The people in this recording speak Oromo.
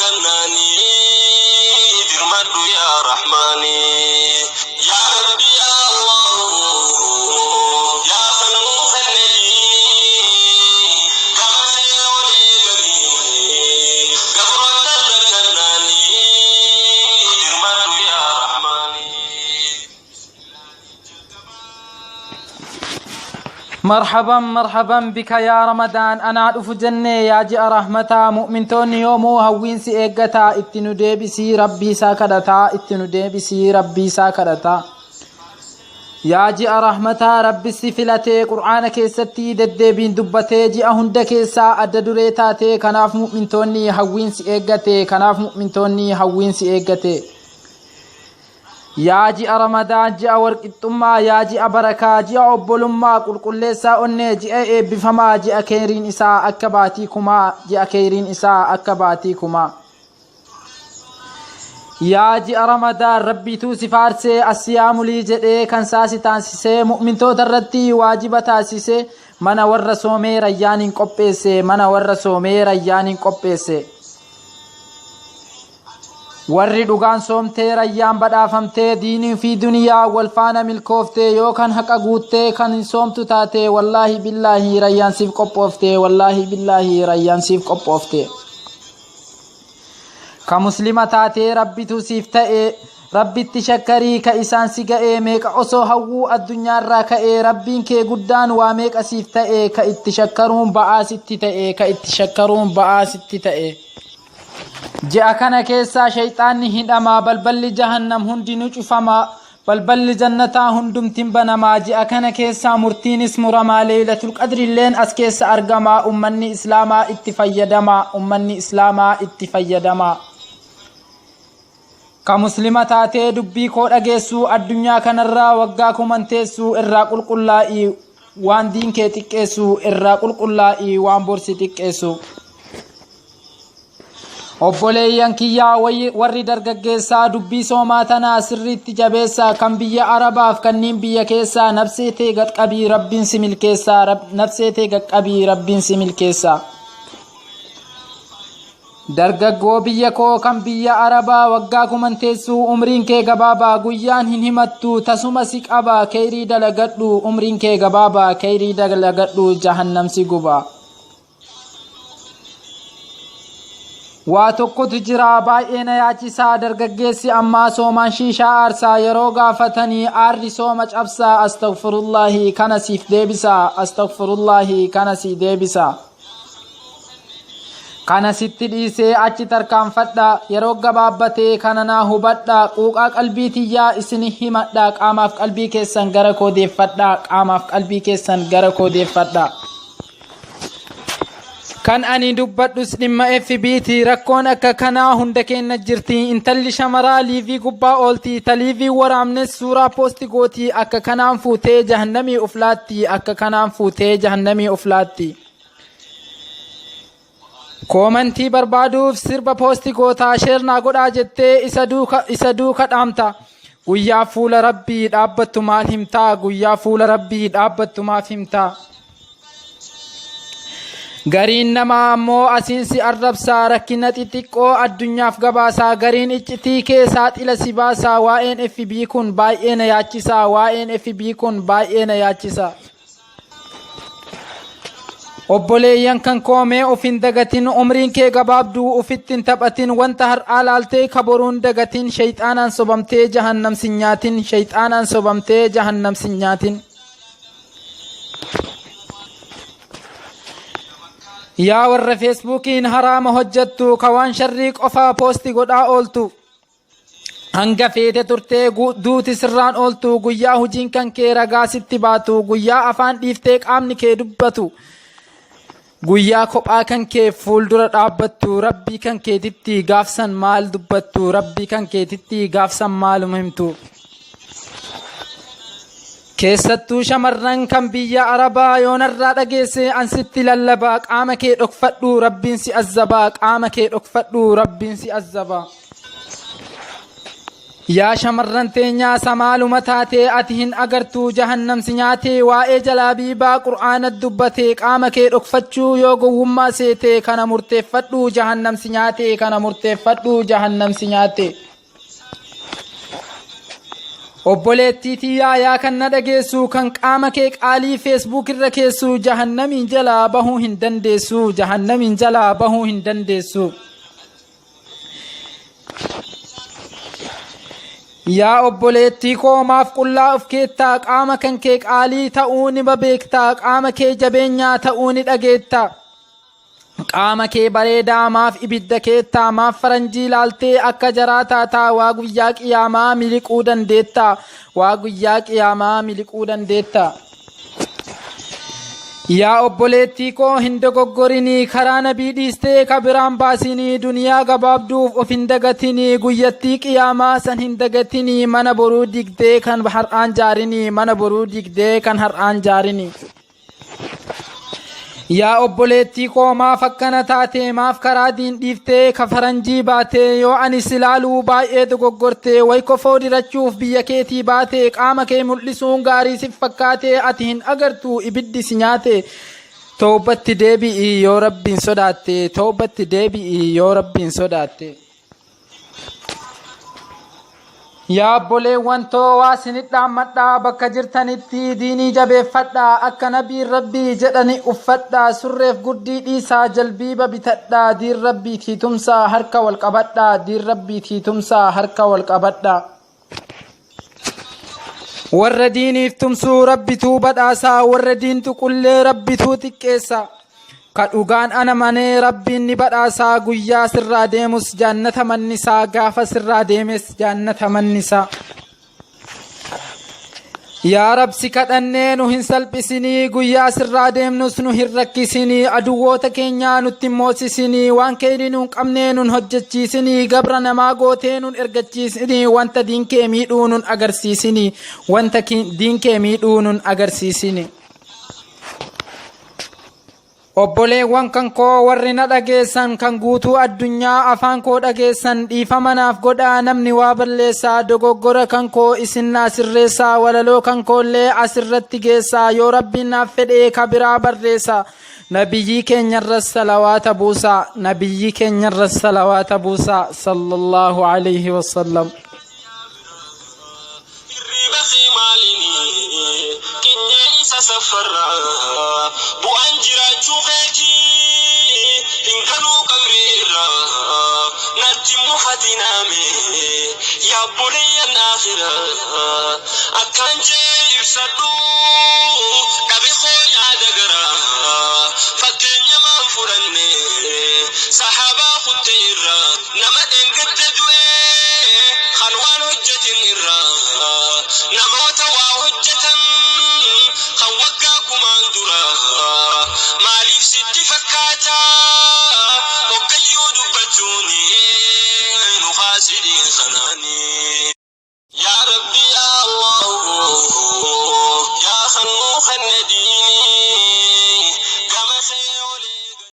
كناني درمد يا رحماني يا ربي يا الله يا خلوق النبي كما سيولي بني قبرت كناني درمد يا رحماني مرحبا مرحبا بك يا رمضان أنا أدف جنة يا جاء رحمتا مؤمنتون يومو هوين سي إيقتا اتنو دي بسي ربي ساكرتا اتنو دي بسي ربي ساكرتا يا جاء رحمتا ربي سفلتي قرآن كيستي دد بين دبتي جاء هند كيسا أددريتاتي كناف مؤمنتوني هوين سي إيقتي كناف مؤمنتوني هوين سي إيقتي يا جي رمضان جاء ورقتما يا جي بركة جاء أبولما قل ليسا أني جاء بفما جاء كيرين إساء أكباتيكما جاء كيرين إساء أكباتيكما يا جي رمضان ربي توسي فارسي الصيام لي جدي كان ساسي تانسيسي مؤمن تو تردي واجب تاسيسي من ور سومي ريان قبيسي من ور سومي ريان قبيسي warri dhugaan soomtee rayyaan badhaafamtee diiniin fi duniyaa wal faana milkooftee yookaan haqa guuttee kan soomtu taate wallaahi billaahi rayyaan siif qophooftee wallaahi billaahi rayyaan siif qophooftee ka muslima taate rabbitu siif ta'e rabbitti shakkarii ka isaan si ga'ee meeqa osoo hawwuu addunyaarraa ka'ee rabbiin kee guddaan waa meeqa siif ta'e ka itti shakkaruun ba'aa sitti ta'e ka itti shakkaruun ba'aa sitti ta'e جاء كان كيسا شيطان هندما بلبل جهنم هندي نجفما بلبل جنتا هندم تنبنما جاء كان كيسا مرتين اسم رما ليلة القدر اللين أسكيس أرقما أمني إسلاما اتفيدما أمني إسلاما اتفيدما كمسلمة دبي كود أجيسو الدنيا كان الرا وقاكم انتسو الراقل قلائي وان دين كيتكيسو الراقل قلائي وان برسيتكيسو obboleeyyan kiyyaa warri dargaggeessaa dubbii soomaa tanaa sirriitti jabeessaa kan biyya arabaaf kanniin biyya keessaa nabseetee gadqabii rabbiin si milkeessaa nabseetee gadqabii rabbiin si milkeessaa dargaggoo biyya koo kan biyya arabaa waggaa kumanteessuu umriin kee gabaabaa guyyaan hin himattu tasuma si qabaa kayrii dalagadhu umriin kee gabaabaa kayrii dalagadhu jahannam si gubaa waa tokkotu jira baay'ee na yaachisaa dargaggeessi ammaa soomaan shiishaa aarsaa yeroo gaafatanii aarri sooma cabsaa astaghfirullaahi kana siif deebisaa astaghfirullaahi kana si deebisaa kana sitti dhiisee achi tarkaanfadha yeroo gabaabbatee kana naa hubadha quuqaa qalbii tiyyaa isin himadha qaamaaf qalbii keessan gara koo deeffadha qaamaaf qalbii keessan gara koo deeffadha kan ani dubbadhus dhimma FBT rakkoon akka kanaa hunda keenya jirti intalli shamaraa liivii gubbaa oolti taliivii waraamnes suuraa poosti gooti akka kanaan fuutee jahannamii uflaatti akka kanaan fuutee jahannamii uflaatti koomantii barbaaduuf sirba poosti gootaa sheernaa godhaa jettee isa duuka dhaamta guyyaa fuula rabbii dhaabbattu maal himtaa guyyaa fuula rabbii dhaabbattu maaf himtaa gariin namaa ammoo asiinsi arrabsaa rakkina xixiqqoo addunyaaf gabaasaa gariin iccitii kee saaxila si baasaa waa'een FB kun baay'ee na yaachisaa waa'een FB kun baay'ee na yaachisaa obboleeyyan kan koomee ofin dagatin umriin kee gabaabduu ufittin taphatin wanta har'aa laaltee kaboruun dagatin shayxaanaan sobamtee jahannam sin nyaatin shayxaanaan sobamtee jahannam sin nyaatin yaa warra feesbuukiin haraama hojjettu kawaan sharrii qofaa poosti godhaa ooltu hanga feete turtee duuti sirraan ooltu guyyaa hujiin kan kee ragaa sitti baatu guyyaa afaan dhiiftee qaamni kee dubbatu guyyaa kophaa kan kee fuuldura dhaabbattu rabbii kan keetitti gaafsan maal dubbattu rabbii kan keetitti gaafsan maaluma himtu keessattuu shamarran kan biyya arabaa yoonarraa dhageesse ansitti lallabaa qaama kee dhokfadhu rabbiin si azzabaa qaama kee dhokfadhu rabbiin si azzabaa يا شمرن تينيا سمال متاتي أتهن أغرتو جهنم سنياتي وائي جلابي با قرآن الدبتيك آمكي ركفتشو يوغو وما سيتي كان مرتفتو جهنم سنياتي كان مرتفتو جهنم سنياتي obboleettii tiyyaa yaa kan na dhageessu kan qaama kee qaalii feesbuuk irra keessu jahannamiin jalaa bahuu hin dandeessu jahannamiin jalaa bahuu hin dandeessu yaa obboleettii koo maaf qullaa of keettaa qaama kan kee qaalii ta'uu ni beektaa qaama kee jabeenyaa ta'uu ni dhageettaa qaama kee bareedaa maaf ibidda keettaa maaf faranjii laaltee akka jaraa taataa waa guyyaa qiyaamaa miliquu dandeettaa waa guyyaa qiyaamaa miliquu dandeettaa yaa obboleettii koo hin dogoggorinii karaa nabii dhiistee kabiraan baasinii duniyaa gabaabduuf of hin dagatinii guyyattii qiyaamaa san hin dagatinii mana boruu digdee kan har'aan jaarinii mana boruu digdee kan har'aan jaarinii yaa obboleettii koo maaf akkana taate maaf karaa diin dhiiftee ka faranjii baate yoo ani silaaluu baay'ee dogoggorte way kofoo dirachuuf biyya keetii baate qaama kee mul'isuun gaarii si fakkaate ati hin agartu ibiddi si nyaate toobatti deebi'i yoo rabbiin sodaatte toobatti deebi'i yoo rabbiin sodaatte yaa obboleewwan too waa sinit dhaammadhaa bakka jirtanitti diinii jabeeffadhaa akka nabiin rabbii jedhani uffadhaa surreef guddii dhiisaa jalbiiba bitadhaa diin rabbiitii tumsaa harka wal qabadhaa diin rabbiitii tumsaa harka wal qabadhaa warra diiniif tumsuu rabbituu badhaasaa warra diintu qullee rabbituu xiqqeessa kadhugaan ana manee rabbiin ni badhaasaa guyyaa sirraa deemus jannata mannisaa gaafa sirraa deemes jannata mannisaa yaa rabsi kadhannee nu hin salphisinii guyyaa sirraa deemnus nu hin rakkisinii aduwwoota keenyaa nutti hin moosisinii waan keeni nun qabnee nun hojjechiisinii gabra namaa gootee nun ergachiisinii wanta diinkee miidhuu nun agarsiisinii wanta diinkee miidhuu nun agarsiisinii obboleewwan kan koo warri na dhageessan kan guutuu addunyaa afaan koo dhageessan dhiifama naaf godhaa namni waa balleessaa dogoggora kan koo isin naa sirreessaa walaloo kan koollee asirratti geessaa yoo rabbiin naaf fedhee ka biraa barreessaa nabiyyii keenyarras salawaata buusaa nabiyyii keenyarras salawaata buusaa sallallahu alayhi wasallam سفرا بوانجرا جوغيتي هنكنو قبريرا نتم فتنامي يا بولي الآخرة أكان جيب سدو نبي خوي عدقرا فكين يمان فرني صحابا خطيرا نما دنقب تدوي خنوان هجة النرا نما توا هجة خوكاكم اندرا ماليف ست فكاتا وقيود بتوني مخاسدين خناني